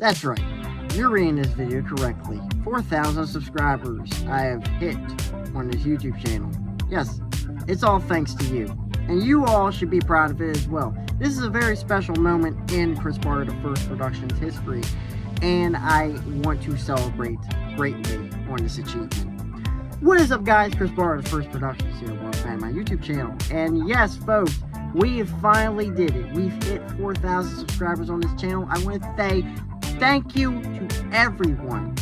That's right. You're reading this video correctly. 4,000 subscribers I have hit on this YouTube channel. Yes, it's all thanks to you. And you all should be proud of it as well. This is a very special moment in Chris Barter the First Productions history, and I want to celebrate greatly on this achievement. What is up, guys? Chris Barter the First Productions here. Welcome back to my YouTube channel. And yes, folks, we finally did it. We've hit 4,000 subscribers on this channel. I want to say thank you to everyone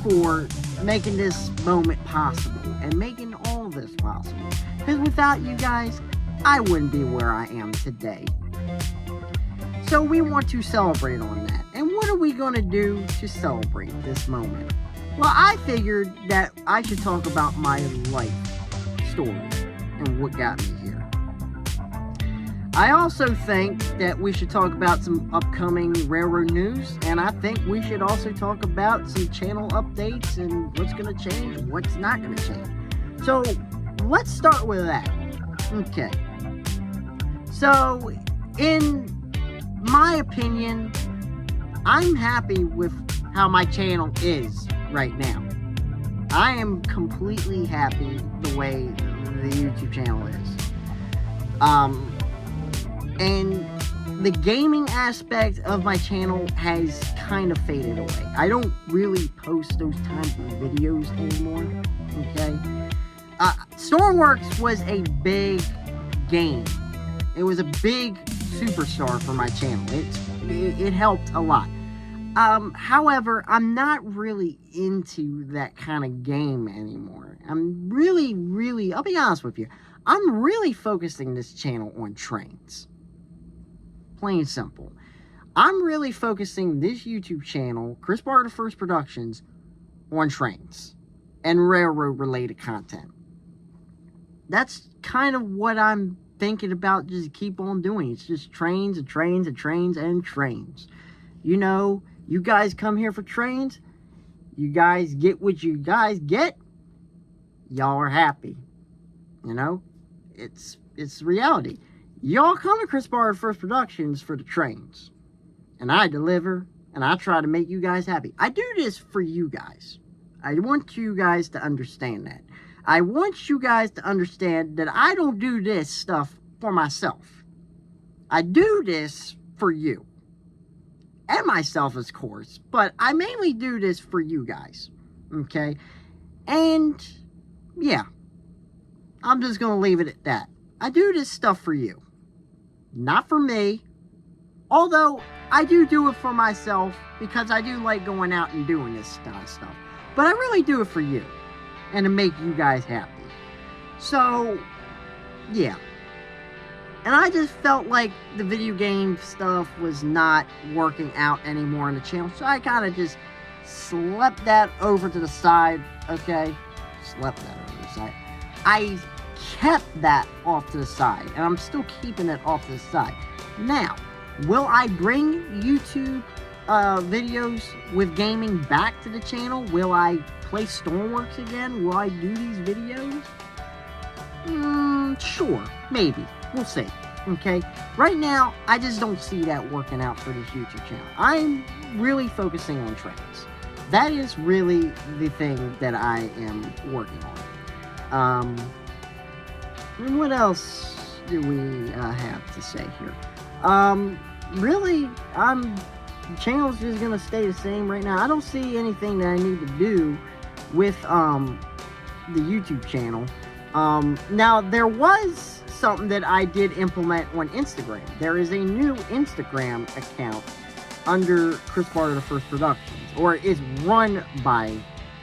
for making this moment possible and making all this possible. Because without you guys, I wouldn't be where I am today. So we want to celebrate on that. And what are we going to do to celebrate this moment? Well, I figured that I should talk about my life story and what got me here. I also think that we should talk about some upcoming railroad news, and I think we should also talk about some channel updates and what's going to change and what's not going to change. So let's start with that. Okay. So, in my opinion, I'm happy with how my channel is right now. I am completely happy the way the YouTube channel is. And the gaming aspect of my channel has kind of faded away. I don't really post those types of videos anymore, okay? Stormworks was a big game. It was a big superstar for my channel. It helped a lot. However, I'm not really into that kind of game anymore. I'm really, I'll be honest with you, I'm really focusing this channel on trains. Plain and simple. I'm really focusing this YouTube channel, Chris Barter First Productions, on trains and railroad related content. That's kind of what I'm thinking about, just keep on doing. It's just trains and trains and trains and trains. You know, you guys come here for trains, you guys get what you guys get, y'all are happy. You know, it's reality. Y'all come to Chris Barter First Productions for the trains, and I deliver, and I try to make you guys happy. I do this for you guys. I want you guys to understand that. I want you guys to understand that I don't do this stuff for myself. I do this for you. And myself, of course. But I mainly do this for you guys. Okay? And, yeah. I'm just going to leave it at that. I do this stuff for you. Not for me. Although, I do it for myself. Because I do like going out and doing this kind of stuff. But I really do it for you. And to make you guys happy. So, yeah. And I just felt like the video game stuff was not working out anymore on the channel. So I kind of just slept that over to the side. Okay? Slept that over to the side. I kept that off to the side. And I'm still keeping it off to the side. Now, will I bring YouTube videos with gaming back to the channel? Will I play Stormworks again? Will I do these videos? Sure, maybe. We'll see. Okay? Right now, I just don't see that working out for this YouTube channel. I'm really focusing on trains. That is really the thing that I am working on. And what else do we have to say here? Really, the channel's just gonna stay the same right now. I don't see anything that I need to do with the YouTube channel. Now there was something that I did implement on Instagram. There is a new Instagram account under Chris Barter the First Productions, or is run by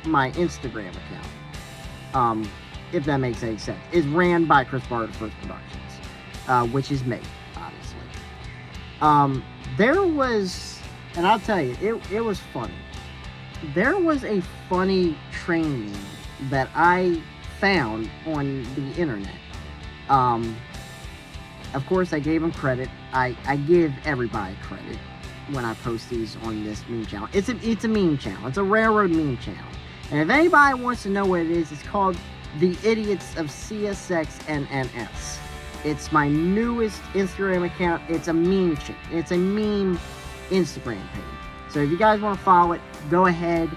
my Instagram account. If that makes any sense. Is ran by Chris Barter the First Productions, which is me, obviously. There was, and I'll tell you, it was funny. There was a funny train meme that I found on the internet. Of course, I gave him credit. I give everybody credit when I post these on this meme channel. It's a meme channel. It's a railroad meme channel. And if anybody wants to know what it is, it's called The Idiots of CSX NNS. It's my newest Instagram account. It's a meme Instagram page. So if you guys want to follow it, go ahead.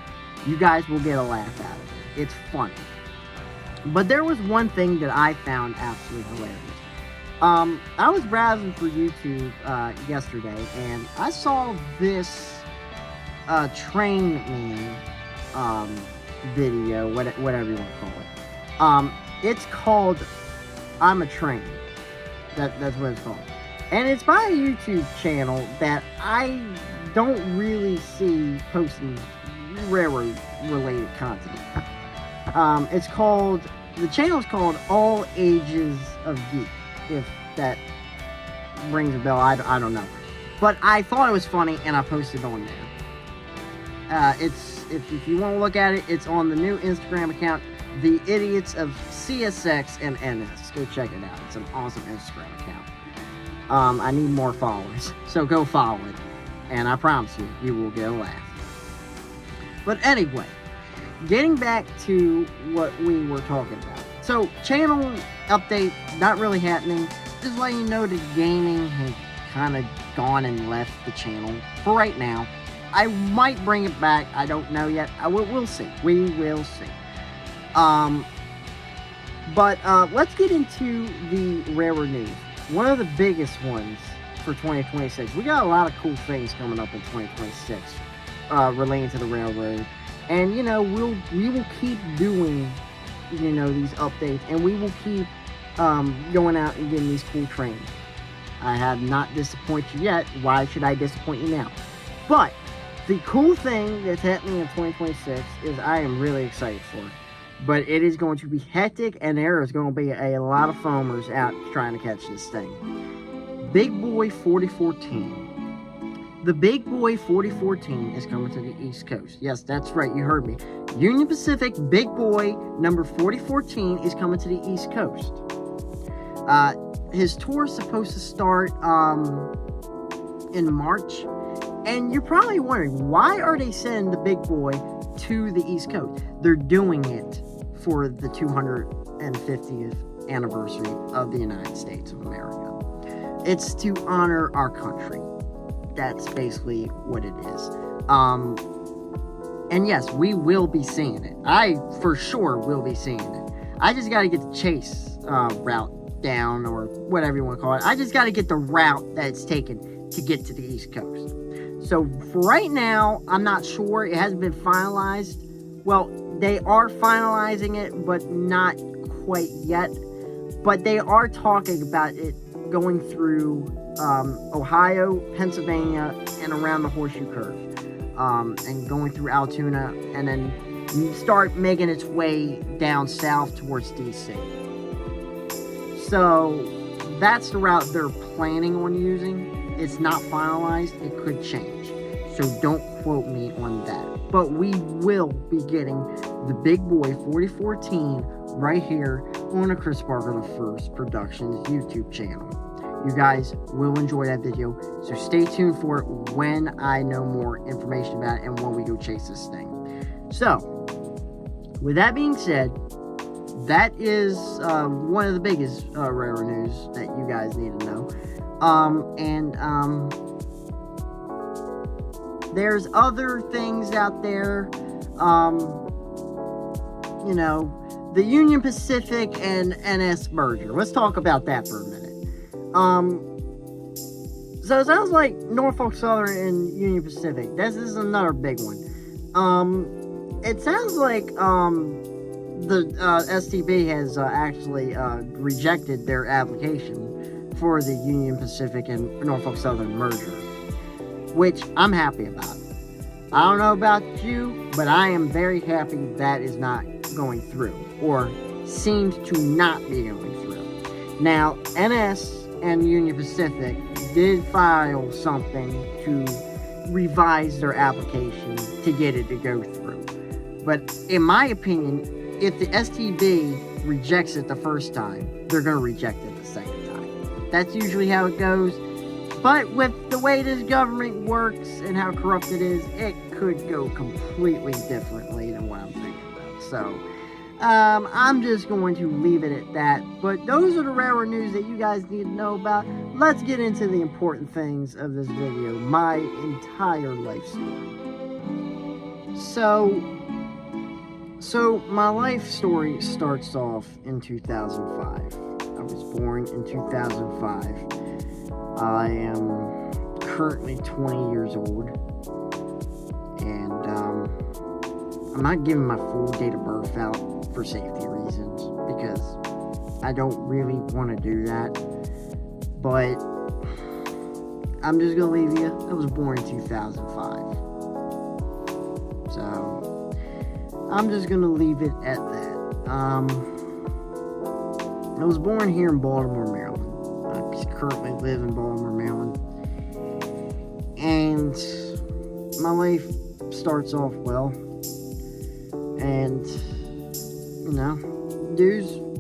You guys will get a laugh out of it. It's funny. But there was one thing that I found absolutely hilarious. I was browsing for YouTube yesterday, and I saw this Train Man video, whatever you want to call it. It's called I'm a Train. That's what it's called. And it's by a YouTube channel that I don't really see posting railroad related content. The channel's called All Ages of Geek, if that rings a bell. I don't know. But I thought it was funny, and I posted on there. If you want to look at it, it's on the new Instagram account, The Idiots of CSX and NS. Go check it out. It's an awesome Instagram account. I need more followers, so go follow it, and I promise you, you will get a laugh. But anyway, getting back to what we were talking about. So, channel update, not really happening. Just letting you know that gaming has kind of gone and left the channel for right now. I might bring it back. I don't know yet. We'll see. We will see. But let's get into the railroad news. One of the biggest ones for 2026. We got a lot of cool things coming up in 2026 relating to the railroad. And, you know, we will keep doing, you know, these updates. And we will keep going out and getting these cool trains. I have not disappointed you yet. Why should I disappoint you now? But the cool thing that's happening in 2026 is I am really excited for it. But it is going to be hectic, and there is going to be a lot of foamers out trying to catch this thing. Big Boy 4014. The Big Boy 4014 is coming to the East Coast. Yes, that's right, you heard me. Union Pacific Big Boy number 4014 is coming to the East Coast. His tour is supposed to start in March. And you're probably wondering, why are they sending the Big Boy to the East Coast? They're doing it for the 250th anniversary of the United States of America. It's to honor our country. That's basically what it is. And yes, we will be seeing it. I for sure will be seeing it. I just got to get the Chase route down, or whatever you want to call it. I just got to get the route that it's taken to get to the East Coast. So for right now, I'm not sure. It hasn't been finalized. Well, they are finalizing it, but not quite yet. But they are talking about it going through Ohio, Pennsylvania, and around the Horseshoe Curve. And going through Altoona, and then start making its way down south towards DC. So that's the route they're planning on using. It's not finalized. It could change. So don't quote me on that. But we will be getting the Big Boy 4014 right here on the Chris Parker the First Productions YouTube channel. You guys will enjoy that video. So stay tuned for it when I know more information about it and when we go chase this thing. So, with that being said, that is one of the biggest railroad news that you guys need to know. There's other things out there, you know, the Union Pacific and NS merger. Let's talk about that for a minute. So it sounds like Norfolk Southern and Union Pacific. This is another big one. It sounds like, the STB has actually rejected their application for the Union Pacific and Norfolk Southern merger, which I'm happy about. I don't know about you, but I am very happy that is not going through, or seems to not be going through. Now, NS and Union Pacific did file something to revise their application to get it to go through. But in my opinion, if the STB rejects it the first time, they're going to reject it the second time. That's usually how it goes. But with the way this government works and how corrupt it is, it could go completely differently than what I'm thinking about. So, I'm just going to leave it at that. But those are the rarer news that you guys need to know about. Let's get into the important things of this video. My entire life story. So my life story starts off in 2005. I was born in 2005. I am currently 20 years old. And I'm not giving my full date of birth out for safety reasons because I don't really want to do that. But I'm just going to leave you. I was born in 2005. So I'm just going to leave it at that. I was born here in Baltimore, Maryland. I currently live in Baltimore, Maryland. And my life starts off well. And, you know,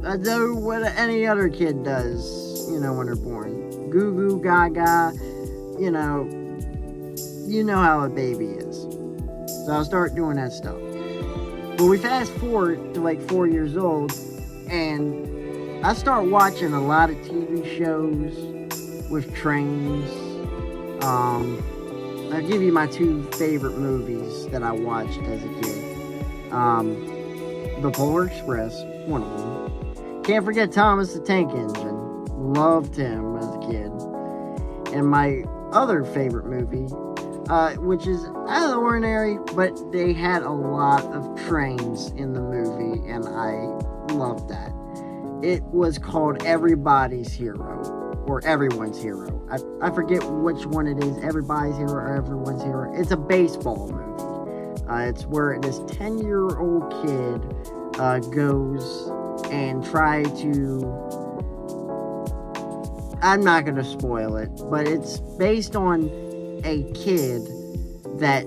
I do what any other kid does, you know, when they're born. Goo goo gaga, you know how a baby is. So I'll start doing that stuff. But we fast forward to like 4 years old, and I start watching a lot of TV shows with trains. I'll give you my two favorite movies that I watched as a kid. The Polar Express, one of them. Can't forget Thomas the Tank Engine. Loved him as a kid. And my other favorite movie, which is out of the ordinary, but they had a lot of trains in the movie, and I loved that. It was called Everybody's Hero, or Everyone's Hero. I forget which one it is, Everybody's Hero or Everyone's Hero. It's a baseball movie. It's where this 10-year-old kid goes and try to... I'm not going to spoil it, but it's based on a kid that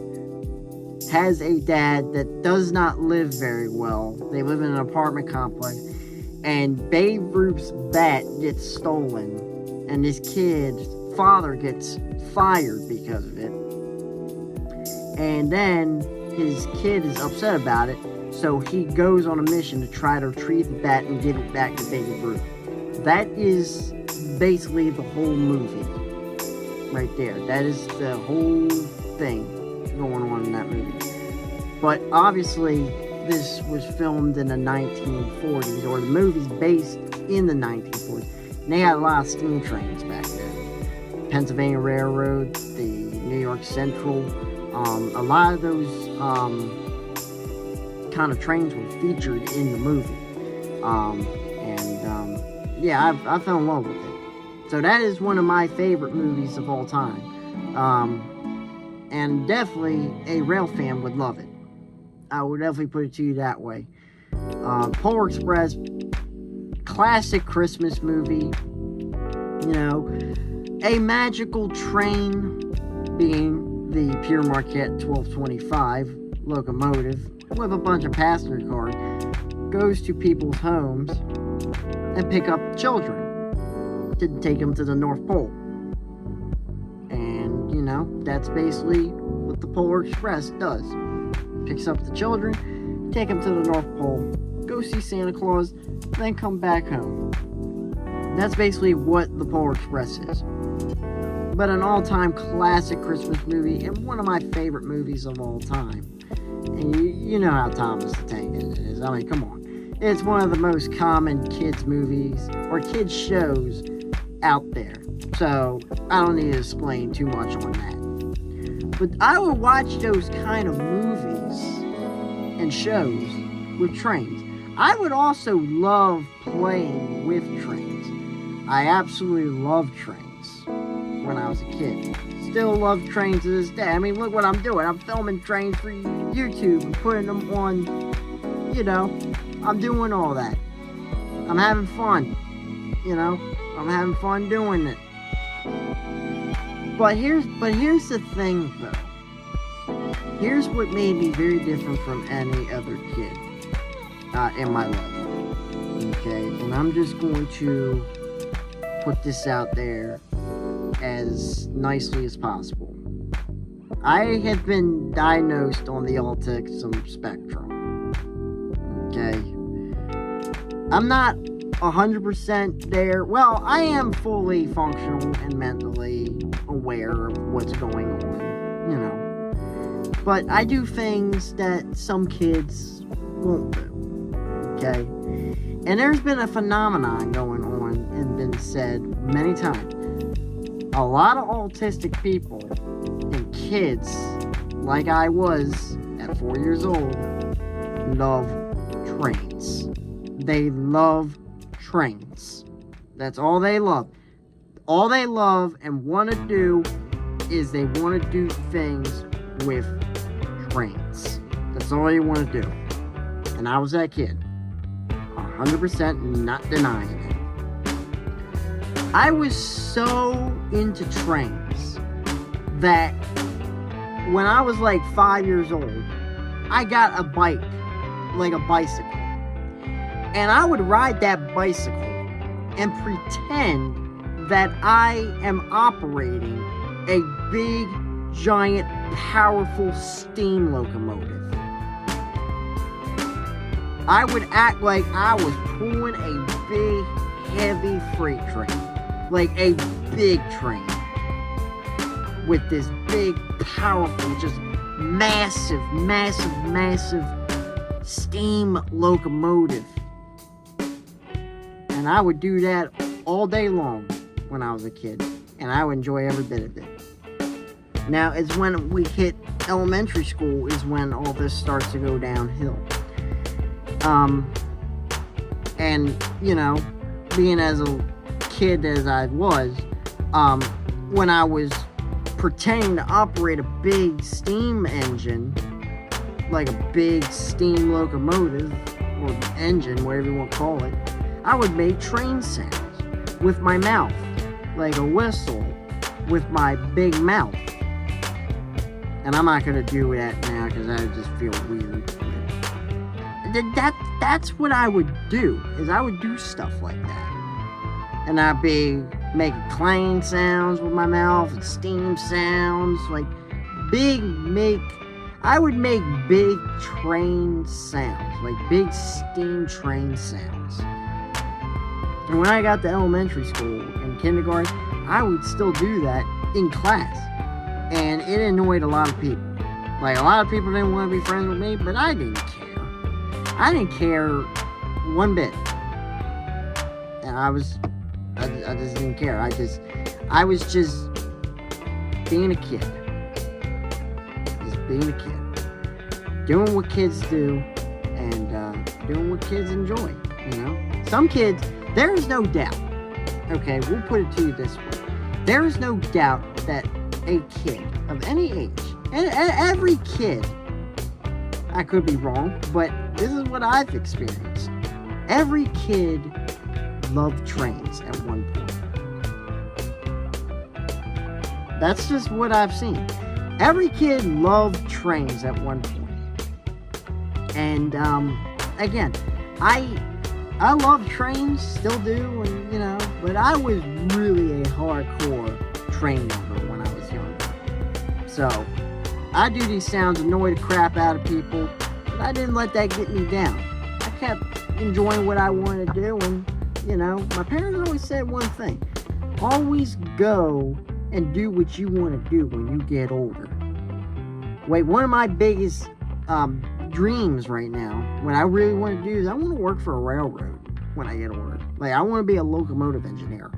has a dad that does not live very well. They live in an apartment complex, and Babe Ruth's bat gets stolen, and this kid's father gets fired because of it. And then his kid is upset about it, so he goes on a mission to try to retrieve the bat and give it back to Babe Ruth. That is basically the whole movie right there. That is the whole thing going on in that movie. But obviously this was filmed in the 1940s, or the movie's based in the 1940s, and they had a lot of steam trains back then. Pennsylvania Railroad, the New York Central, a lot of those kind of trains were featured in the movie. Yeah, I fell in love with it. So that is one of my favorite movies of all time. And definitely a rail fan would love it. I would definitely put it to you that way. Polar Express, classic Christmas movie. You know, a magical train being the Pure Marquette 1225 locomotive with a bunch of passenger cars goes to people's homes and pick up children to take them to the North Pole. And, you know, that's basically what the Polar Express does. Picks up the children, take them to the North Pole, go see Santa Claus, then come back home. That's basically what the Polar Express is. But an all-time classic Christmas movie, and one of my favorite movies of all time. And you know how Thomas the Tank Engine is. I mean, come on. It's one of the most common kids movies, or kids shows, out there. So, I don't need to explain too much on that. But I would watch those kind of movies and shows with trains. I would also love playing with trains. I absolutely loved trains when I was a kid. Still love trains to this day. I mean, look what I'm doing. I'm filming trains for YouTube and putting them on, you know, I'm doing all that. I'm having fun, you know. I'm having fun doing it. But here's the thing, though. Here's what made me very different from any other kid in my life. Okay, and I'm just going to put this out there as nicely as possible. I have been diagnosed on the autism spectrum. Okay, I'm not 100% there. Well, I am fully functional and mentally aware of what's going on, you know. But I do things that some kids won't do, okay? And there's been a phenomenon going on and been said many times. A lot of autistic people and kids, like I was at 4 years old, love trains. They love trains. That's all they love. All they love and want to do is they want to do things with trains. That's all they want to do. And I was that kid. 100% not denying it. I was so into trains that when I was like 5 years old, I got a bike, like a bicycle. And I would ride that bicycle and pretend that I am operating a big, giant, powerful steam locomotive. I would act like I was pulling a big, heavy freight train. Like a big train. With this big, powerful, just massive, massive, massive steam locomotive. And I would do that all day long when I was a kid. And I would enjoy every bit of it. Now, it's when we hit elementary school is when all this starts to go downhill. And, you know, being as a kid as I was, when I was pretending to operate a big steam engine, like a big steam locomotive, or engine, whatever you want to call it, I would make train sounds with my mouth, like a whistle, with my big mouth. And I'm not going to do that now because I just feel weird. That's what I would do, is I would do stuff like that. And I'd be making clang sounds with my mouth and steam sounds, like I would make big train sounds, like big steam train sounds. And when I got to elementary school and kindergarten, I would still do that in class. And it annoyed a lot of people. Like, a lot of people didn't want to be friends with me, but I didn't care. I didn't care one bit. And I just didn't care. I was just being a kid. Just being a kid. Doing what kids do and doing what kids enjoy, you know? Some kids, there is no doubt, okay, we'll put it to you this way. There is no doubt that a kid of any age, and every kid, I could be wrong, but this is what I've experienced. Every kid loved trains at one point. That's just what I've seen. Every kid loved trains at one point. And, again, I love trains, still do, and, you know, but I was really a hardcore train lover when I was younger. So, I do these sounds, annoy the crap out of people, but I didn't let that get me down. I kept enjoying what I wanted to do, and, you know, my parents always said one thing: always go and do what you want to do when you get older. Wait, one of my biggest dreams right now, what I really want to do is I want to work for a railroad when I get older. Like, I want to be a locomotive engineer.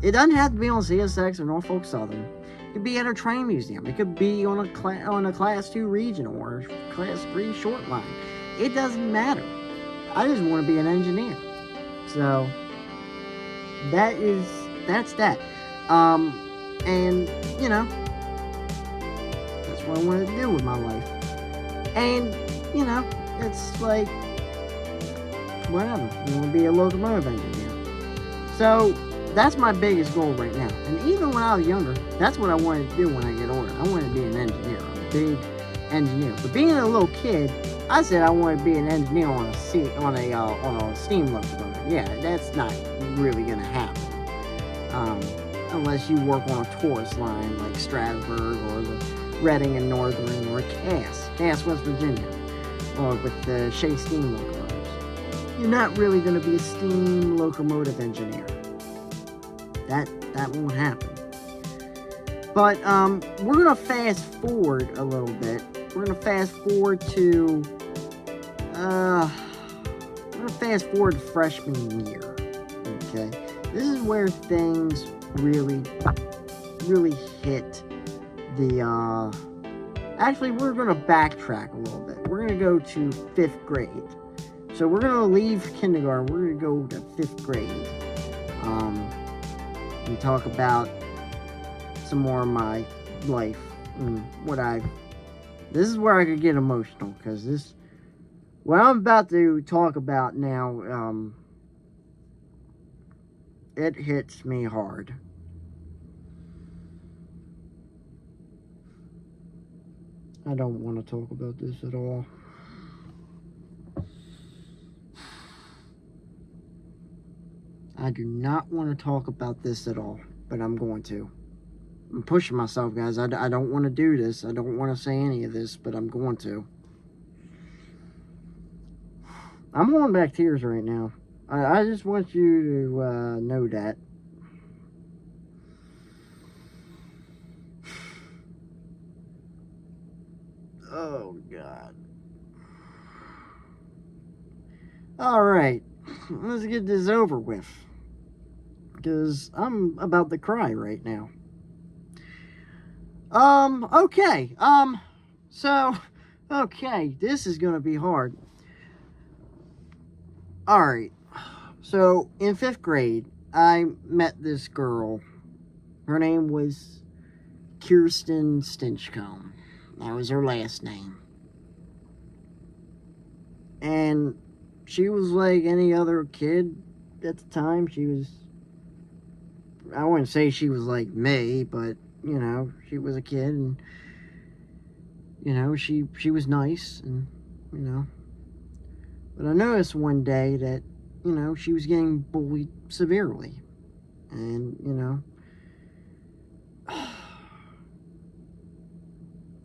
It doesn't have to be on CSX or Norfolk Southern. It could be at a train museum. It could be on a Class 2 regional or Class 3 short line. It doesn't matter. I just want to be an engineer. So, that's that. And, you know, that's what I wanted to do with my life. And, you know, it's like, whatever. You want to be a locomotive engineer. So, that's my biggest goal right now. And even when I was younger, that's what I wanted to do when I get older. I wanted to be an engineer, a big engineer. But being a little kid, I said I wanted to be an engineer on a steam locomotive. Yeah, that's not really going to happen. Unless you work on a tourist line like Strasburg or the Reading and Northern or Cass, West Virginia, or with the Shea steam locomotives. you're not really going to be a steam locomotive engineer. That won't happen. But we're going to fast forward a little bit. We're going to fast forward to freshman year. Okay, this is where things really hit the. Actually, we're going to backtrack a little bit. We're going to go to 5th grade. So we're going to leave kindergarten. We're going to go to 5th grade. And talk about some more of my life and this is where I could get emotional, because what I'm about to talk about now, it hits me hard. I don't want to talk about this at all. I do not want to talk about this at all, but I'm going to. I'm pushing myself, guys. I don't want to do this. I don't want to say any of this, but I'm going to. I'm holding back tears right now. I just want you to know that. Oh, God. Alright. Let's get this over with. Because I'm about to cry right now. Okay. Okay. This is going to be hard. Alright. So, in 5th grade, I met this girl. Her name was Kirsten Stinchcomb. That was her last name. And she was like any other kid at the time. She was, I wouldn't say she was like me, but, you know, she was a kid, and, you know, she was nice, and, you know. But I noticed one day that, you know, she was getting bullied severely. And, you know,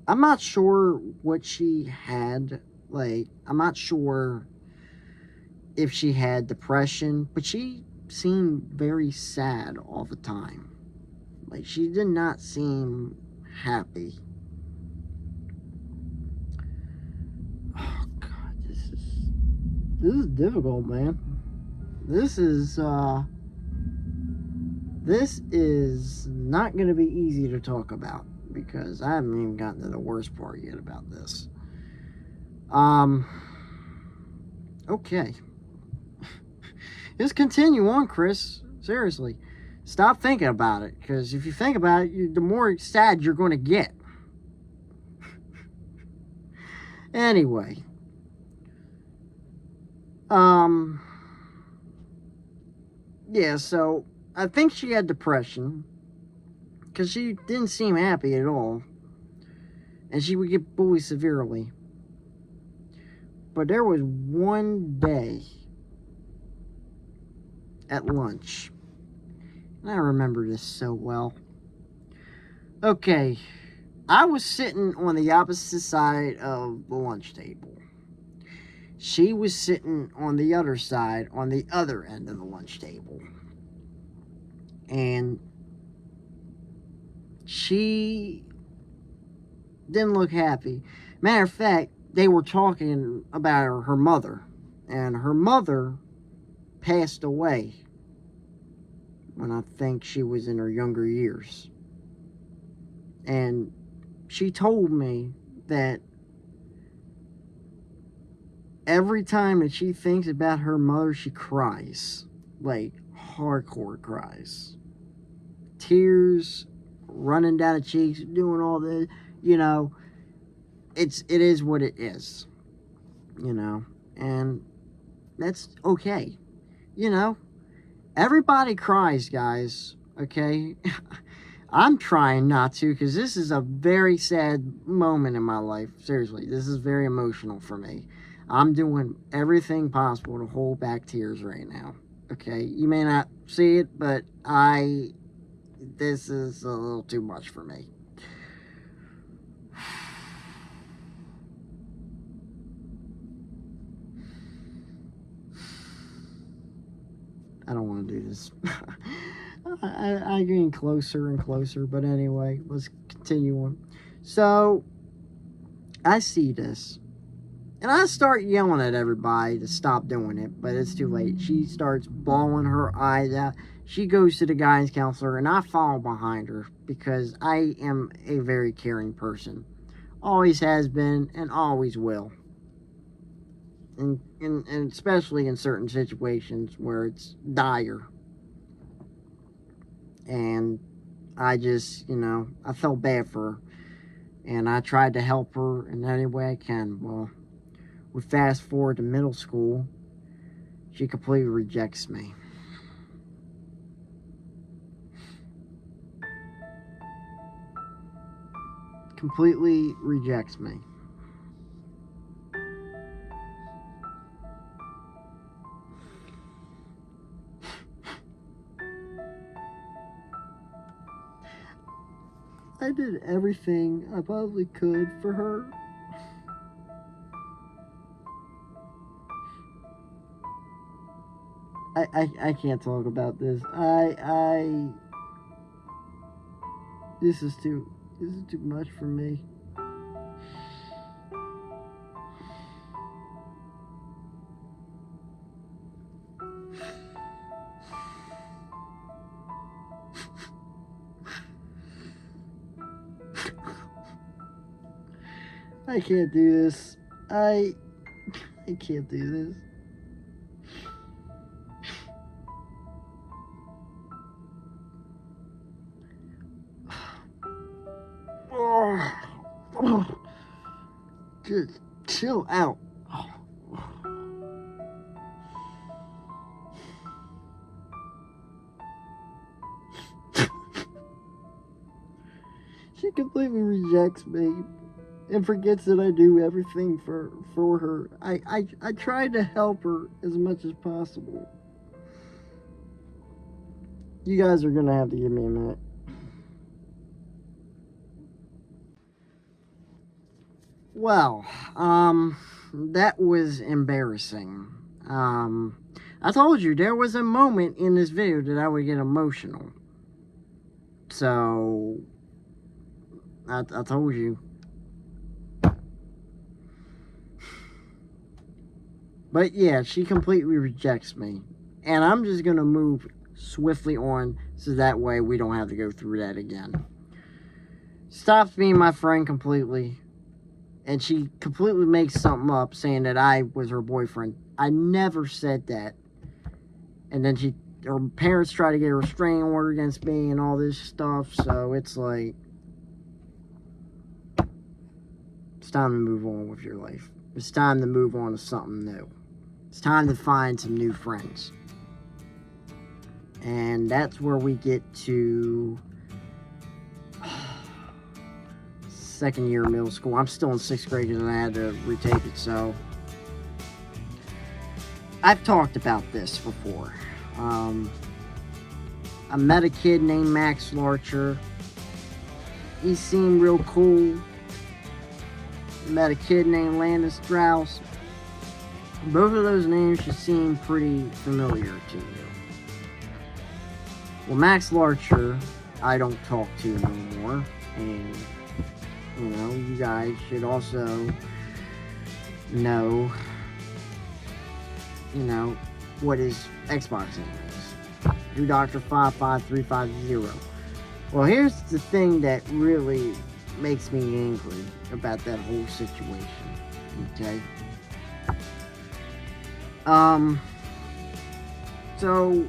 I'm not sure what she had. Like, I'm not sure if she had depression, but she seemed very sad all the time. Like, she did not seem happy. Oh, God, this is difficult, man. This is not going to be easy to talk about, because I haven't even gotten to the worst part yet about this. Okay. Just continue on, Chris. Seriously. Stop thinking about it, because if you think about it, the more sad you're going to get. Anyway. Yeah, so I think she had depression, because she didn't seem happy at all, and she would get bullied severely. But there was one day at lunch, and I remember this so well. Okay, I was sitting on the opposite side of the lunch table. She was sitting on the other side, on the other end of the lunch table. And she didn't look happy. Matter of fact, they were talking about her mother. And her mother passed away when I think she was in her younger years. And she told me that every time that she thinks about her mother, she cries. Like, hardcore cries. Tears running down the cheeks, doing all this, you know. It is what it is, you know. And that's okay. You know, everybody cries, guys, okay? I'm trying not to, because this is a very sad moment in my life. Seriously, this is very emotional for me. I'm doing everything possible to hold back tears right now, okay? You may not see it, but this is a little too much for me. I don't want to do this. I getting closer and closer, but anyway, let's continue on. So, I see this, and I start yelling at everybody to stop doing it, but it's too late. She starts bawling her eyes out. She goes to the guidance counselor, and I follow behind her because I am a very caring person. Always has been, and always will. And especially in certain situations where it's dire. And I just, I felt bad for her. And I tried to help her in any way I can. Well, we fast forward to middle school. She completely rejects me. Completely rejects me. I did everything I probably could for her. I can't talk about this. This is too much for me. I can't do this. I can't do this. Just chill out. She completely rejects me and forgets that I do everything for her. I try to help her as much as possible. You guys are gonna have to give me a minute. Well, that was embarrassing. I told you there was a moment in this video that I would get emotional. So, I told you. But yeah, she completely rejects me. And I'm just going to move swiftly on so that way we don't have to go through that again. Stops being my friend completely. And she completely makes something up saying that I was her boyfriend. I never said that. And then her parents try to get a restraining order against me and all this stuff. So it's like, it's time to move on with your life. It's time to move on to something new. It's time to find some new friends. And that's where we get to second year of middle school. I'm still in 6th grade and I had to retake it, so I've talked about this before. I met a kid named Max Larcher. He seemed real cool. Met a kid named Landon Strauss. Both of those names should seem pretty familiar to you. Well, Max Larcher, I don't talk to no more, and you guys should also know, what his Xbox name is. DrewDoctor55350. Well, here's the thing that really makes me angry about that whole situation. Okay? So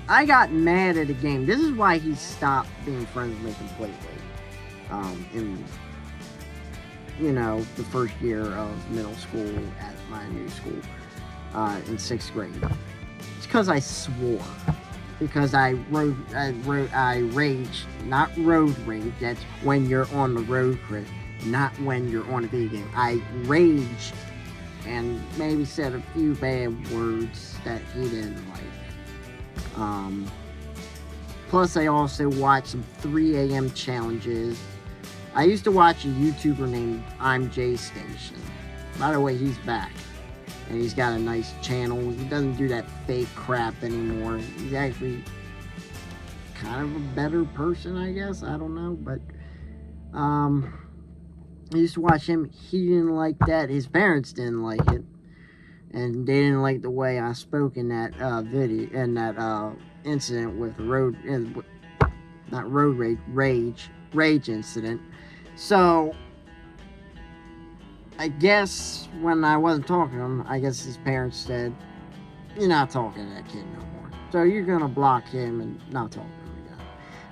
I got mad at a game. This is why he stopped being friends with me completely. In the first year of middle school at my new school, in 6th grade. It's because I swore. Because I raged, not road rage. That's when you're on the road, Chris, not when you're on a video game. I raged and maybe said a few bad words that he didn't like. Plus, I also watched some 3 a.m. challenges. I used to watch a YouTuber named I'm Jay Station. By the way, he's back. and he's got a nice channel. He doesn't do that fake crap anymore. He's actually kind of a better person, I guess. I don't know, but I used to watch him. He didn't like that. His parents didn't like it, and they didn't like the way I spoke in that video, in that incident with not road rage incident. So I guess when I wasn't talking to him, I guess his parents said, "You're not talking to that kid no more. So you're gonna block him and not talk to him again."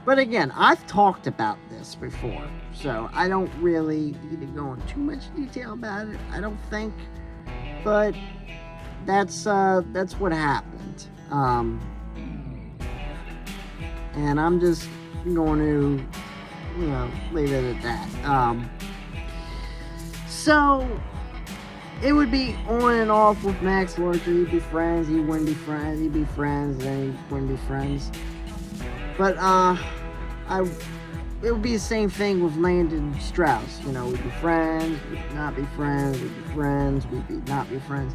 But again, I've talked about this before, so I don't really need to go into too much detail about it, I don't think. But that's what happened. And I'm just going to, leave it at that. So it would be on and off with Max Lurcher. He'd be friends, he wouldn't be friends, he'd be friends, then he wouldn't be friends. But it would be the same thing with Landon Strauss. We'd be friends, we'd not be friends, we'd be friends, we'd be not be friends.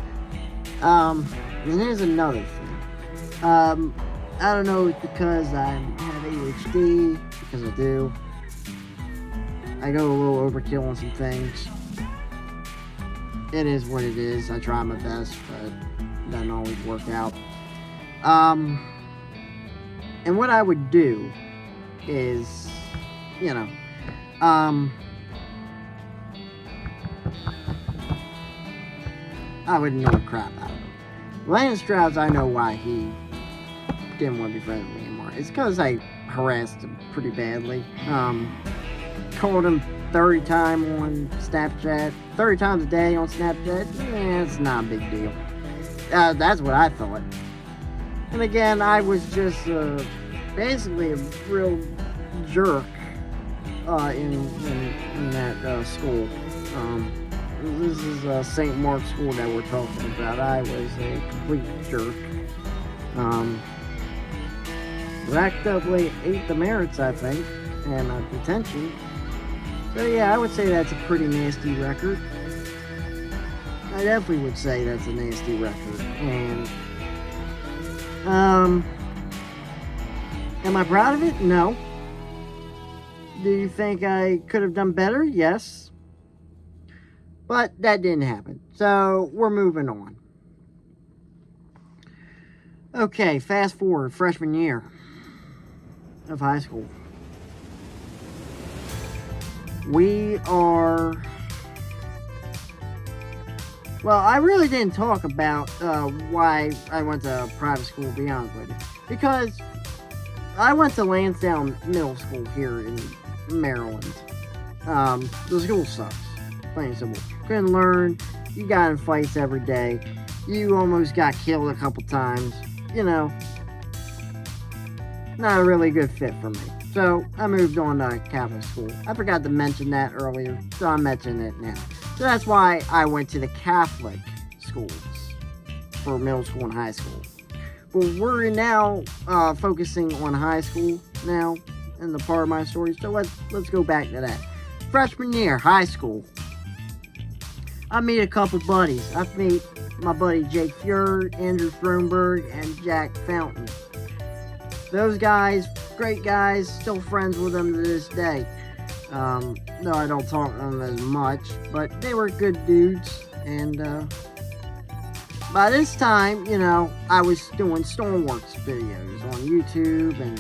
And here's another thing. I don't know, it's because I have ADHD, because I do. I go a little overkill on some things. It is what it is. I try my best, but it doesn't always work out. And what I would do is, I would annoy crap out of him. Landon Strauss, I know why he didn't want to be friends with me anymore. It's because I harassed him pretty badly. Called him 30 times on Snapchat. 30 times a day on Snapchat. It's not a big deal. That's what I thought. And again, I was just basically a real jerk in that school. This is St. Mark's School that we're talking about. I was a complete jerk. Racked up late 8 demerits, I think, and detention. So yeah, I would say that's a pretty nasty record. I definitely would say that's a nasty record. And am I proud of it? No. Do you think I could have done better? Yes. But that didn't happen. So we're moving on. Okay, fast forward, freshman year of high school. We are... Well, I really didn't talk about why I went to private school, to be honest with you. Because I went to Lansdowne Middle School here in Maryland. The school sucks. Plain and simple. Couldn't learn. You got in fights every day. You almost got killed a couple times. Not a really good fit for me. So I moved on to Catholic school. I forgot to mention that earlier, so I'm mentioning it now. So that's why I went to the Catholic schools for middle school and high school. But we're now focusing on high school now in the part of my story. So let's go back to that. Freshman year, high school. I meet a couple buddies. I meet my buddy Jake Fuhr, Andrew Thronberg, and Jack Fountain. Those guys, great guys, still friends with them to this day. No, I don't talk to them as much, but they were good dudes. And by this time, I was doing Stormworks videos on YouTube, and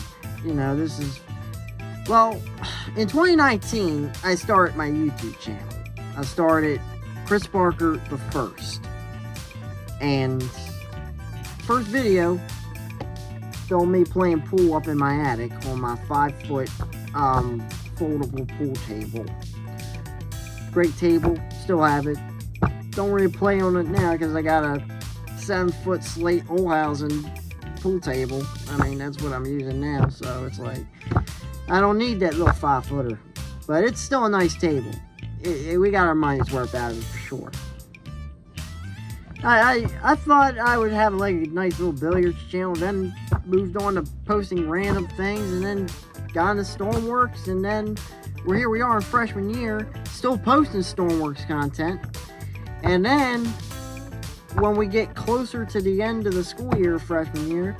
this is... Well, in 2019, I started my YouTube channel. I started Chris Barker the First. And first video filmed me playing pool up in my attic on my 5-foot foldable pool table. Great table, still have it. Don't really play on it now because I got a 7-foot slate Olhausen pool table. I mean, that's what I'm using now, so it's like I don't need that little 5-footer, but it's still a nice table. We got our money's worth out of it for sure. I thought I would have like a nice little billiards channel, then moved on to posting random things, and then got into Stormworks, and then here we are in freshman year, still posting Stormworks content. And then when we get closer to the end of the school year, freshman year,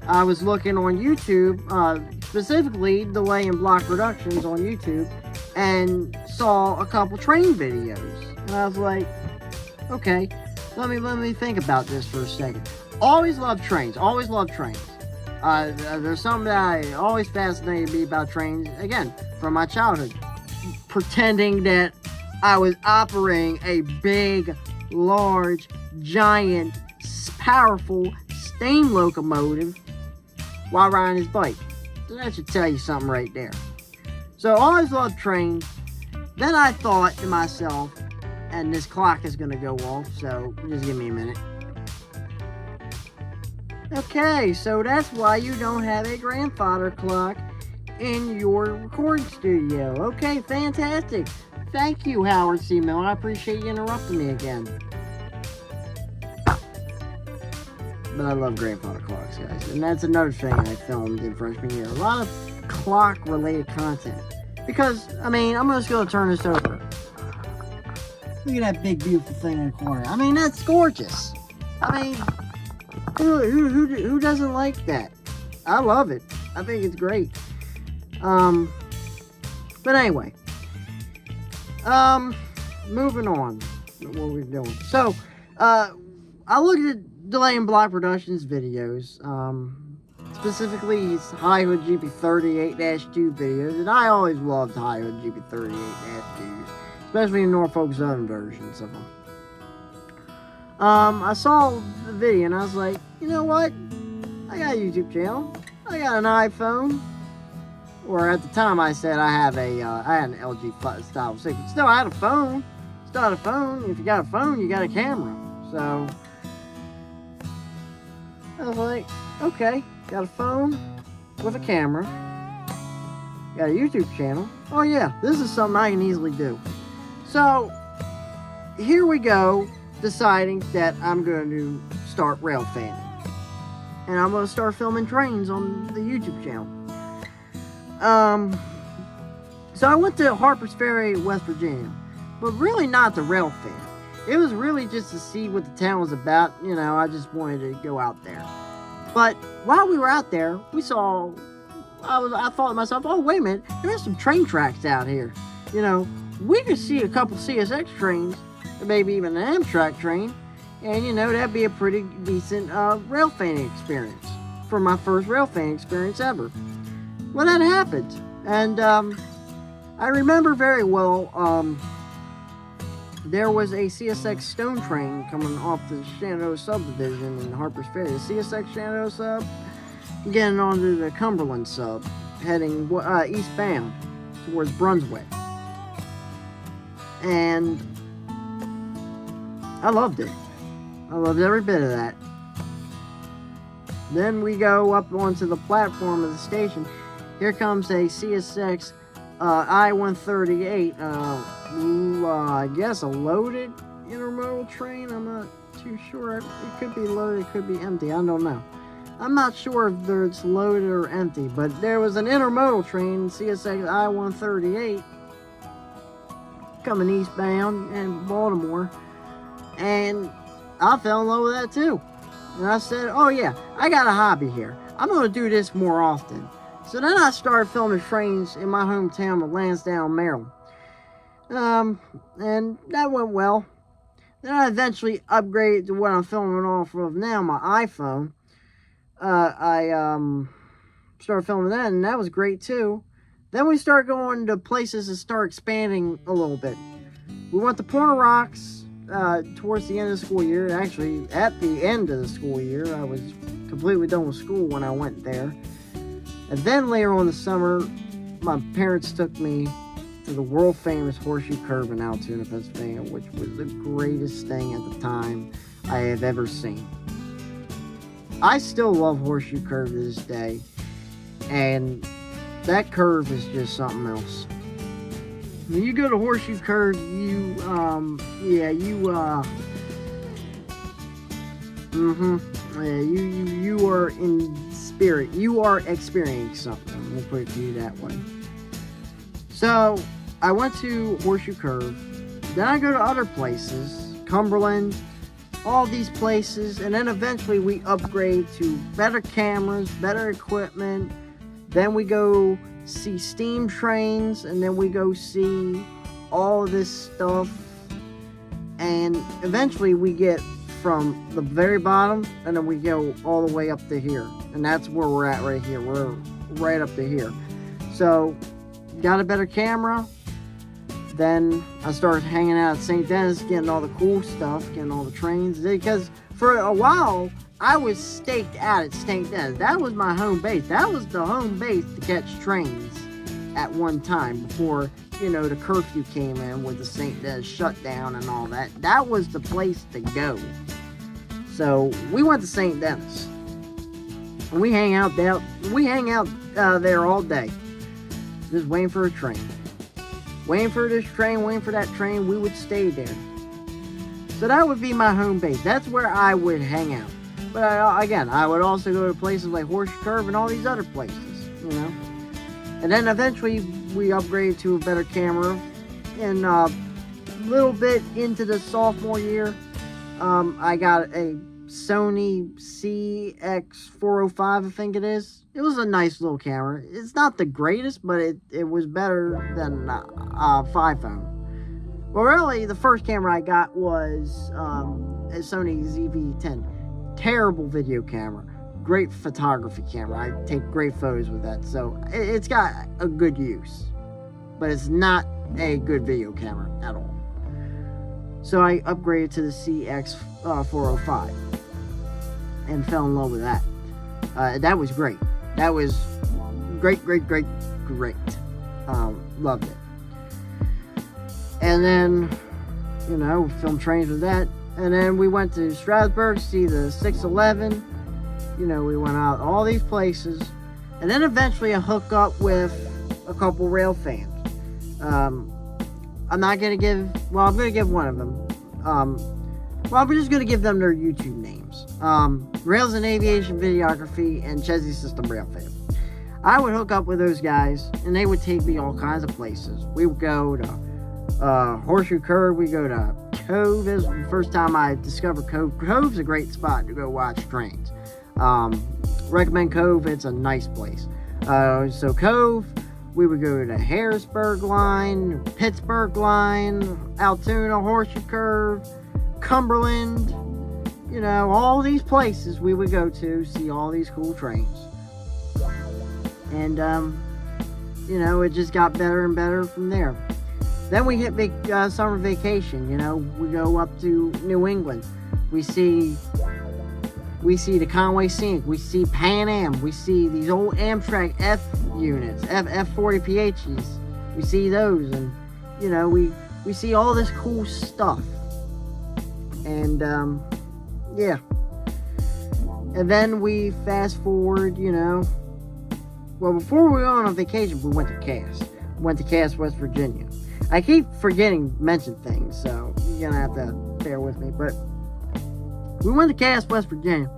I was looking on YouTube, specifically Delay and Block Productions on YouTube, and saw a couple train videos. And I was like, okay, let me think about this for a second. Always loved trains. Always loved trains. There's something that I always fascinated me about trains. Again, from my childhood, pretending that I was operating a big, large, giant, powerful steam locomotive while riding his bike. So that should tell you something right there. So always loved trains. Then I thought to myself, and this clock is going to go off, so just give me a minute. Okay, so that's why you don't have a grandfather clock in your recording studio. Okay, fantastic. Thank you, Howard C. Miller. I appreciate you interrupting me again. But I love grandfather clocks, guys. And that's another thing I filmed in freshman year. A lot of clock-related content. Because, I mean, I'm just going to turn this over. Look at that big, beautiful thing in the corner. I mean, that's gorgeous. I mean, who doesn't like that? I love it. I think it's great. But anyway. Moving on. What we're doing. So, I looked at Delay and Block Productions videos. Specifically, his High Hood GP38-2 videos. And I always loved High Hood GP38-2s. Especially in Norfolk Southern versions of them. I saw the video and I was like, you know what? I got a YouTube channel. I got an iPhone. Or at the time I said I had an LG Style 6. But still, I had a phone. Still had a phone. If you got a phone, you got a camera. So, I was like, okay, got a phone with a camera. Got a YouTube channel. Oh yeah, this is something I can easily do. So, here we go, deciding that I'm going to start rail fanning. And I'm going to start filming trains on the YouTube channel. So I went to Harpers Ferry, West Virginia. But really not the rail fan. It was really just to see what the town was about. You know, I just wanted to go out there. But while we were out there, we saw... I thought to myself, oh, wait a minute. There's some train tracks out here. You know, we could see a couple CSX trains, or maybe even an Amtrak train, and you know, that'd be a pretty decent rail fanning experience for my first rail fanning experience ever. Well, that happened, and I remember very well, there was a CSX Stone train coming off the Shenandoah subdivision in Harpers Ferry. The CSX Shenandoah sub, getting onto the Cumberland sub, heading eastbound towards Brunswick. And I loved it. I loved every bit of that. Then we go up onto the platform of the station. Here comes a CSX I-138. I guess a loaded intermodal train. I'm not too sure. It could be loaded, it could be empty. I don't know. I'm not sure if it's loaded or empty, but there was an intermodal train, CSX I-138, coming eastbound in Baltimore, and I fell in love with that too. And I said, oh yeah, I got a hobby here. I'm going to do this more often. So then I started filming trains in my hometown of Lansdowne, Maryland. And that went well. Then I eventually upgraded to what I'm filming off of now, my iPhone. I started filming that, and that was great too. Then we started going to places to start expanding a little bit. We went to Pointe Rocks towards the end of the school year. Actually, at the end of the school year, I was completely done with school when I went there. And then later on in the summer, my parents took me to the world-famous Horseshoe Curve in Altoona, Pennsylvania, which was the greatest thing at the time I have ever seen. I still love Horseshoe Curve to this day, and that curve is just something else. When you go to Horseshoe Curve, you are in spirit. You are experiencing something. We'll put it to you that way. So, I went to Horseshoe Curve. Then I go to other places, Cumberland, all these places, and then eventually we upgrade to better cameras, better equipment. Then we go see steam trains, and then we go see all of this stuff, and eventually we get from the very bottom, and then we go all the way up to here, and that's where we're at right here. We're right up to here. So got a better camera. Then I started hanging out at St. Denis, getting all the cool stuff, getting all the trains, because for a while I was staked out at St. Denis. That was my home base. That was the home base to catch trains at one time before, the curfew came in with the St. Denis shutdown and all that. That was the place to go. So we went to St. Denis, and we hang out there. There all day, just waiting for a train, waiting for this train, waiting for that train. We would stay there. So that would be my home base. That's where I would hang out. But I would also go to places like Horseshoe Curve and all these other places, And then eventually we upgraded to a better camera. And a little bit into the sophomore year, I got a Sony CX405, I think it is. It was a nice little camera. It's not the greatest, but it was better than a 5 phone. Well, really, the first camera I got was a Sony ZV-10. Terrible video camera. Great photography camera. I take great photos with that. So it's got a good use. But it's not a good video camera at all. So I upgraded to the CX405 and fell in love with that. That was great. That was great. Loved it. And then, filmed trains with that. And then we went to Strasbourg to see the 611. We went out all these places. And then eventually I hooked up with a couple rail fans. I'm going to give one of them. I'm just going to give them their YouTube names. Rails and Aviation Videography and Chesney System Rail Fan. I would hook up with those guys, and they would take me all kinds of places. We would go to Horseshoe Curve. We go to Cove. This was the first time I discovered Cove. Cove's a great spot to go watch trains. Recommend Cove. It's a nice place. So Cove, we would go to the Harrisburg line, Pittsburgh line, Altoona, Horseshoe Curve, Cumberland, all these places we would go to see all these cool trains. And, it just got better and better from there. Then we hit summer vacation, we go up to New England. We see the Conway Scenic, we see Pan Am, we see these old Amtrak F units, F40PHs. We see those, and, we see all this cool stuff. And, yeah. And then we fast forward, Well, before we went on vacation, we went to Cass. We went to Cass, West Virginia. I keep forgetting to mention things, so you're going to have to bear with me. But we went to Cass, West Virginia.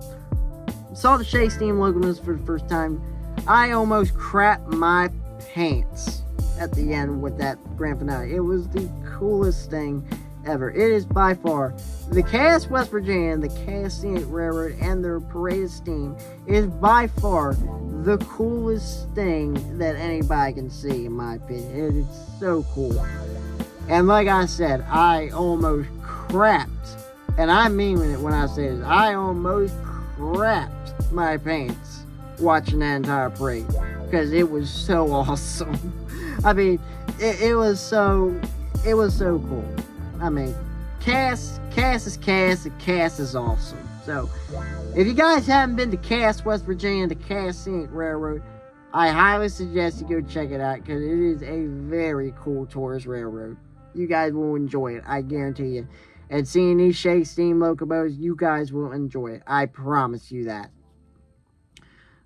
Saw the Shea Steam locomotives for the first time. I almost crapped my pants at the end with that grand finale. It was the coolest thing ever. It is by far the Cass, West Virginia, the Cass Scenic Railroad, and their Parade of Steam is by far the coolest thing that anybody can see, in my opinion. It is so cool. And like I said, I almost crapped, and I mean it when I say this, I almost crapped my pants watching that entire parade, because it was so awesome. I mean, it was so cool. I mean, Cass is Cass, and Cass is awesome. So, if you guys haven't been to Cass, West Virginia, the Cass Scenic Railroad, I highly suggest you go check it out, because it is a very cool tourist railroad. You guys will enjoy it, I guarantee you. And seeing these Shea Steam locomotives, you guys will enjoy it. I promise you that.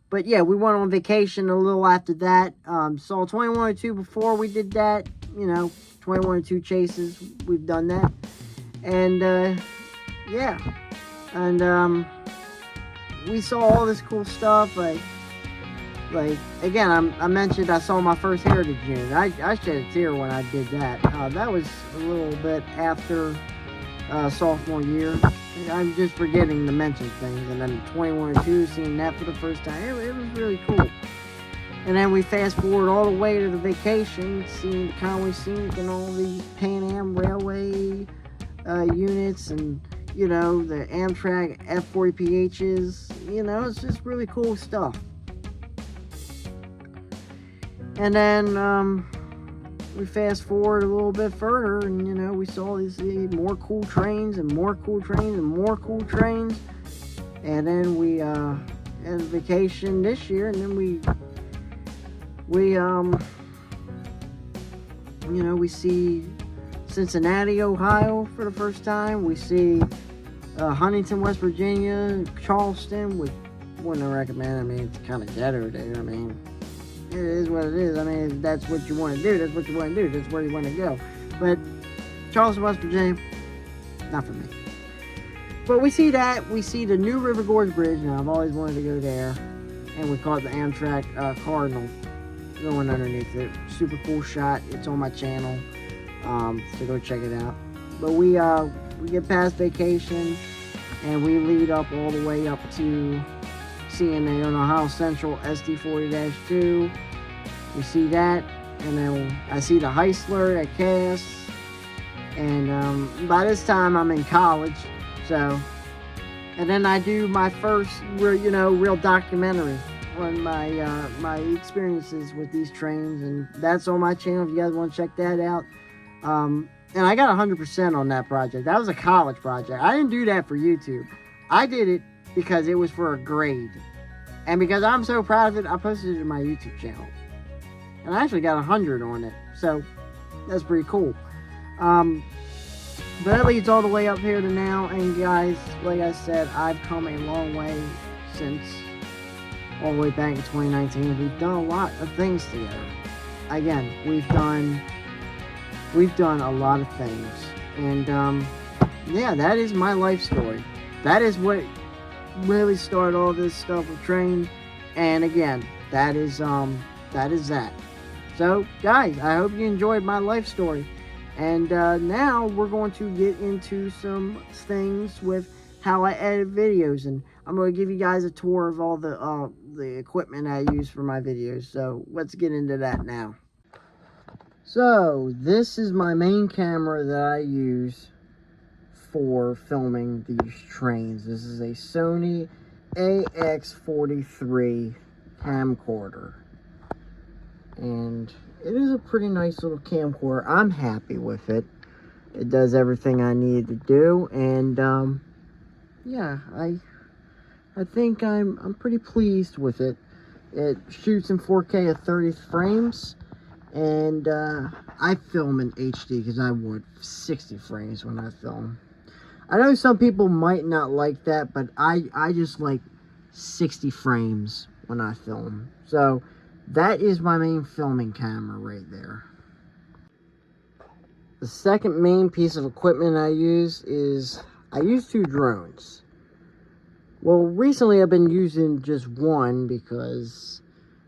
But yeah, we went on vacation a little after that. Saw 2102 before we did that. 2102 chases. We've done that. And, yeah. And, we saw all this cool stuff. Like again, I mentioned I saw my first Heritage unit. I shed a tear when I did that. That was a little bit after sophomore year, I'm just forgetting to mention things. And then 2102, seeing that for the first time, it was really cool. And then we fast forward all the way to the vacation, seeing the Conway Scenic and all the Pan Am Railway units, and you know, the Amtrak F40PHs. You know, it's just really cool stuff. And then we fast forward a little bit further, and you know, we saw these more cool trains and more cool trains and more cool trains. And then we had a vacation this year, and then we you know, we see Cincinnati, Ohio for the first time. We see Huntington, West Virginia, Charleston, which wouldn't recommend. I mean, it's kind of ghetto there. I mean, it is what it is. I mean, if that's what you want to do, that's what you want to do. That's where you want to go. But Charleston, West Virginia, not for me. But we see that. We see the New River Gorge Bridge, and I've always wanted to go there. And we caught the Amtrak Cardinal going underneath it. Super cool shot. It's on my channel, so go check it out. But we get past vacation, and we lead up all the way up to CNA on Ohio Central SD40-2. We see that, and then I see the Heisler at Cass. And by this time I'm in college, so. And then I do my first real documentary on my experiences with these trains, and that's on my channel if you guys want to check that out. And I got 100% on that project. That was a college project. I didn't do that for YouTube. I did it because it was for a grade, and because I'm so proud of it, I posted it to my YouTube channel, and I actually got 100 on it, so that's pretty cool. But that leads all the way up here to now, and guys, like I said, I've come a long way since all the way back in 2019. We've done a lot of things together. Again, we've done a lot of things, and yeah, that is my life story. That is what really started all this stuff with train. And again, that is that. So guys, I hope you enjoyed my life story. And now we're going to get into some things with how I edit videos, and I'm going to give you guys a tour of all the equipment I use for my videos. So let's get into that now. So this is my main camera that I use for filming these trains. This is a Sony AX43 camcorder, and it is a pretty nice little camcorder. I'm happy with it. It does everything I need to do, and yeah, I think I'm pretty pleased with it. It shoots in 4K at 30 frames, and I film in HD because I want 60 frames when I film. I know some people might not like that, but I just like 60 frames when I film. So that is my main filming camera right there. The second main piece of equipment I use is, I use two drones. Well, recently I've been using just one because,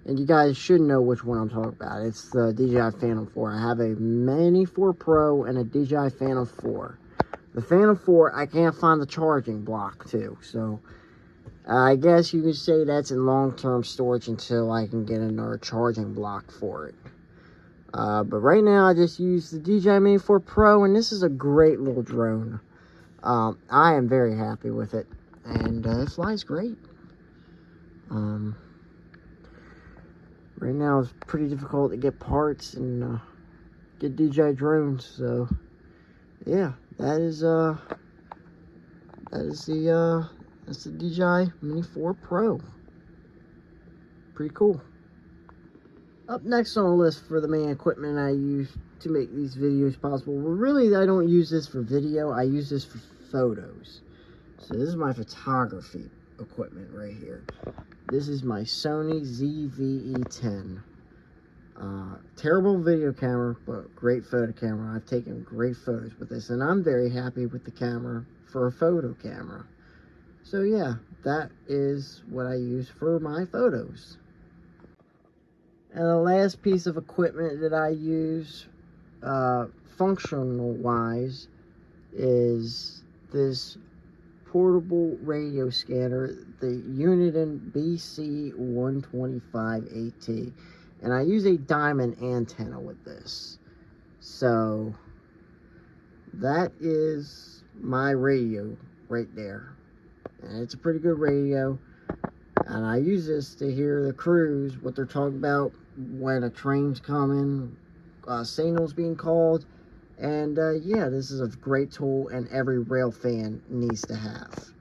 and you guys should know which one I'm talking about. It's the DJI Phantom 4. I have a Mini 4 Pro and a DJI Phantom 4. The Phantom 4, I can't find the charging block to, so I guess you could say that's in long-term storage until I can get another charging block for it. But right now I just use the DJI Mini 4 Pro, and this is a great little drone. I am very happy with it, and it flies great. Right now it's pretty difficult to get parts and get DJI drones, so yeah, that's the DJI Mini 4 Pro. Pretty cool. Up next on the list for the main equipment I use to make these videos possible. Well, really, I don't use this for video. I use this for photos. So this is my photography equipment right here. This is my Sony ZV-E10. Terrible video camera, but great photo camera. I've taken great photos with this, and I'm very happy with the camera for a photo camera. So yeah, that is what I use for my photos. And the last piece of equipment that I use, functional wise, is this portable radio scanner, the Uniden BC125AT, and I use a diamond antenna with this. So that is my radio right there, and it's a pretty good radio, and I use this to hear the crews, what they're talking about when a train's coming, signals being called. And yeah, this is a great tool, and every rail fan needs to have.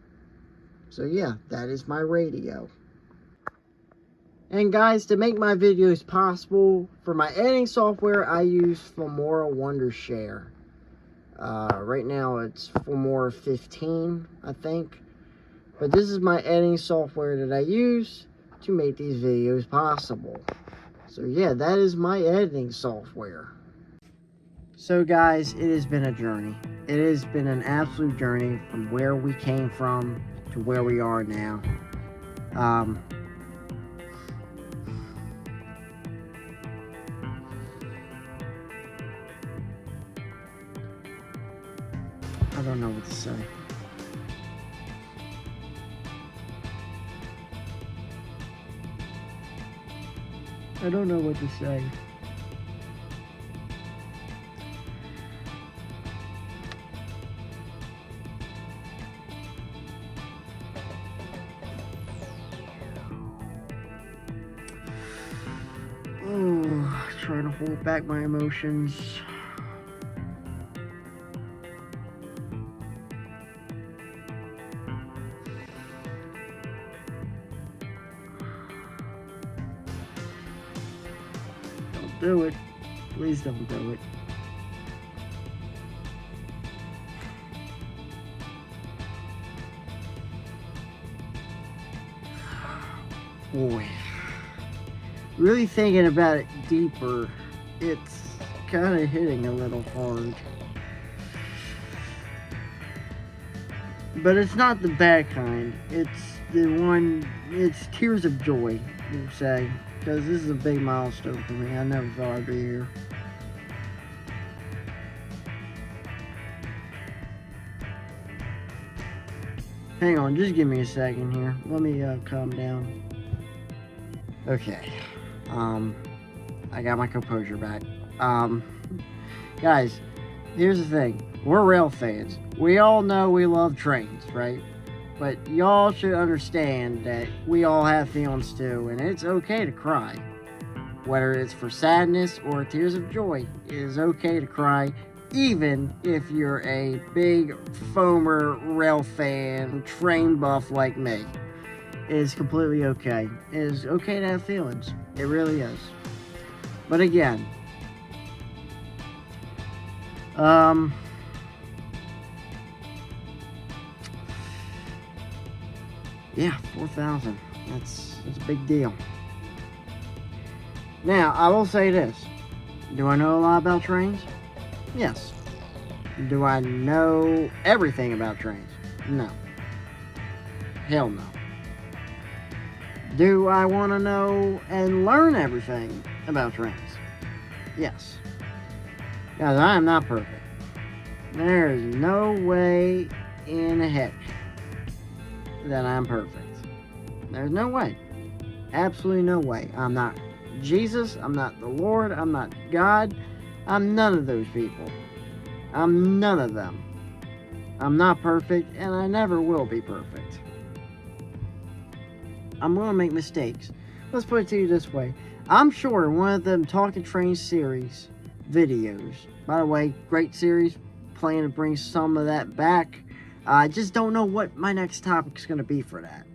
So yeah, that is my radio. And guys, to make my videos possible, for my editing software, I use Filmora Wondershare. Right now it's Filmora 15, I think. But this is my editing software that I use to make these videos possible. So yeah, that is my editing software. So guys, it has been a journey. It has been an absolute journey from where we came from to where we are now. I don't know what to say. I don't know what to say. Trying to hold back my emotions. Don't do it. Please don't do it. Boy. Really thinking about it deeper, it's kind of hitting a little hard. But it's not the bad kind. It's the one, it's tears of joy, you say. Because this is a big milestone for me. I never thought I'd be here. Hang on, just give me a second here. Let me calm down. Okay. I got my composure back. Guys, here's the thing. We're rail fans. We all know we love trains, right? But y'all should understand that we all have feelings too, and it's okay to cry. Whether it's for sadness or tears of joy, it is okay to cry, even if you're a big foamer rail fan, train buff like me. It is completely okay. It is okay to have feelings. It really is. But again, yeah, 4,000. That's a big deal. Now, I will say this. Do I know a lot about trains? Yes. Do I know everything about trains? No. Hell no. Do I want to know and learn everything about trains? Yes. Guys, I am not perfect. There is no way in heck that I'm perfect. There's no way. Absolutely no way. I'm not Jesus. I'm not the Lord. I'm not God. I'm none of those people. I'm none of them. I'm not perfect, and I never will be perfect. I'm going to make mistakes. Let's put it to you this way. I'm sure one of them Talking Trains series videos, by the way, great series, plan to bring some of that back. I just don't know what my next topic is going to be for that.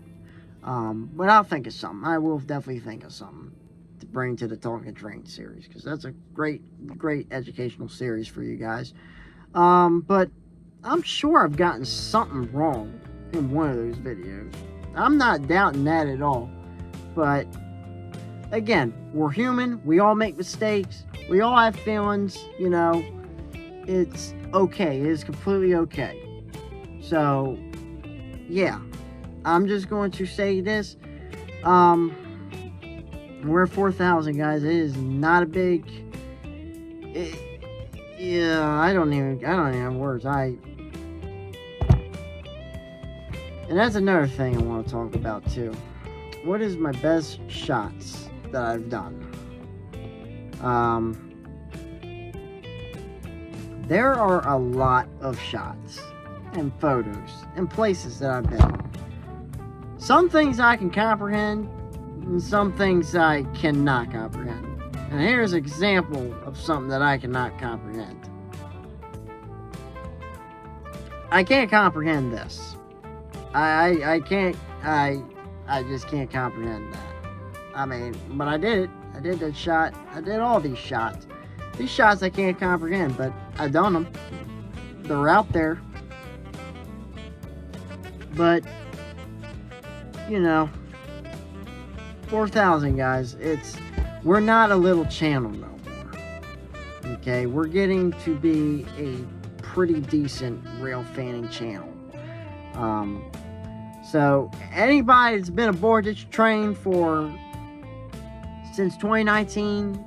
But I'll think of something. I will definitely think of something to bring to the Talking Trains series, because that's a great educational series for you guys. But I'm sure I've gotten something wrong in one of those videos. I'm not doubting that at all. But again, we're human. We all make mistakes. We all have feelings, you know. It's okay. It is completely okay. So, yeah. I'm just going to say this. We're at 4,000, guys. It is not a big... yeah, I don't even have words. And that's another thing I want to talk about too. What is my best shots that I've done? There are a lot of shots and photos and places that I've been. Some things I can comprehend, and some things I cannot comprehend. And here's an example of something that I cannot comprehend. I can't comprehend this. I just can't comprehend that. I mean, but I did it. I did that shot. I did all these shots. These shots I can't comprehend, but I've done them. They're out there. But, you know, 4,000 guys, we're not a little channel no more. Okay, we're getting to be a pretty decent rail fanning channel. So anybody that's been aboard this train since 2019,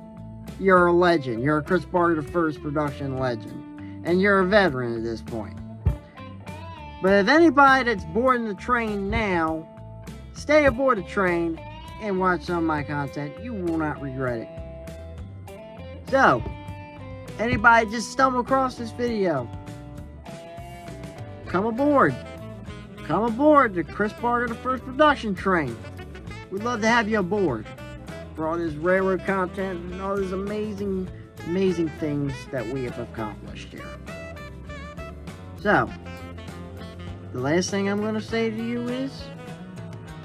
you're a legend. You're a Chris Barger the First production legend, and you're a veteran at this point. But if anybody that's boarding the train now, stay aboard the train and watch some of my content. You will not regret it. So, anybody just stumble across this video, come aboard. Come aboard the Chris Barger the First production train. We'd love to have you aboard for all this railroad content and all these amazing, amazing things that we have accomplished here. So, the last thing I'm going to say to you is,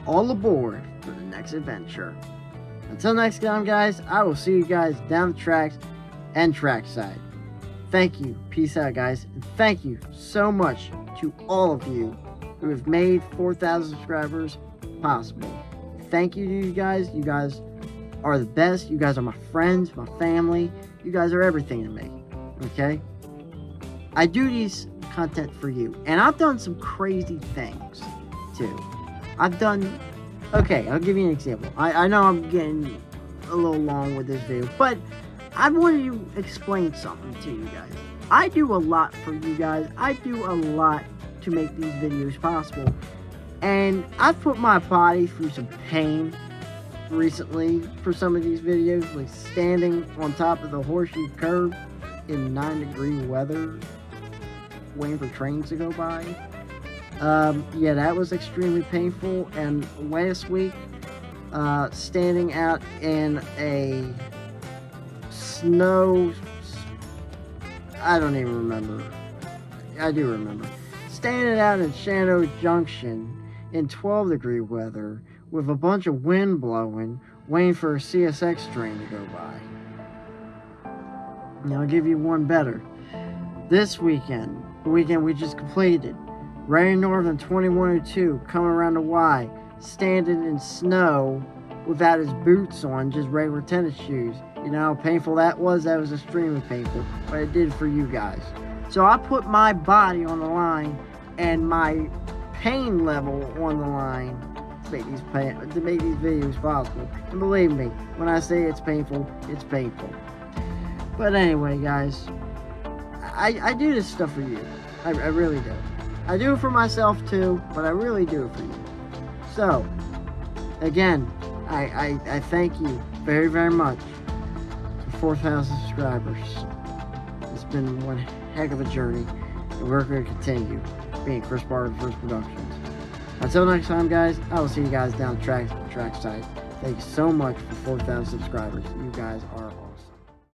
all aboard for the next adventure. Until next time, guys, I will see you guys down the tracks and trackside. Thank you. Peace out, guys. And thank you so much to all of you who have made 4,000 subscribers possible. Thank you to you guys. You guys are the best. You guys are my friends, my family. You guys are everything to me. Okay? I do these content for you. And I've done some crazy things, too. Okay, I'll give you an example. I know I'm getting a little long with this video, but I wanted to explain something to you guys. I do a lot for you guys. I do a lot to make these videos possible. And I've put my body through some pain recently for some of these videos, like standing on top of the horseshoe curve in 9-degree weather, waiting for trains to go by. Yeah, that was extremely painful. And last week, standing out in a snow, I don't even remember. I do remember. Standing out in Shannon Junction in 12-degree weather with a bunch of wind blowing, waiting for a CSX train to go by. And I'll give you one better. This weekend, the weekend we just completed, Rain Northern 2102 coming around the Y, standing in snow without his boots on, just regular tennis shoes. You know how painful that was? That was extremely painful, but I did it for you guys. So I put my body on the line and my pain level on the line to make these videos possible. And believe me, when I say it's painful, it's painful. But anyway, guys, I do this stuff for you. I really do. I do it for myself too, but I really do it for you. So, again, I thank you very, very much for 4,000 subscribers. It's been one heck of a journey, and we're going to continue being Chris Barger First Productions. Until next time, guys, I will see you guys down the trackside. Thank you so much for 4,000 subscribers. You guys are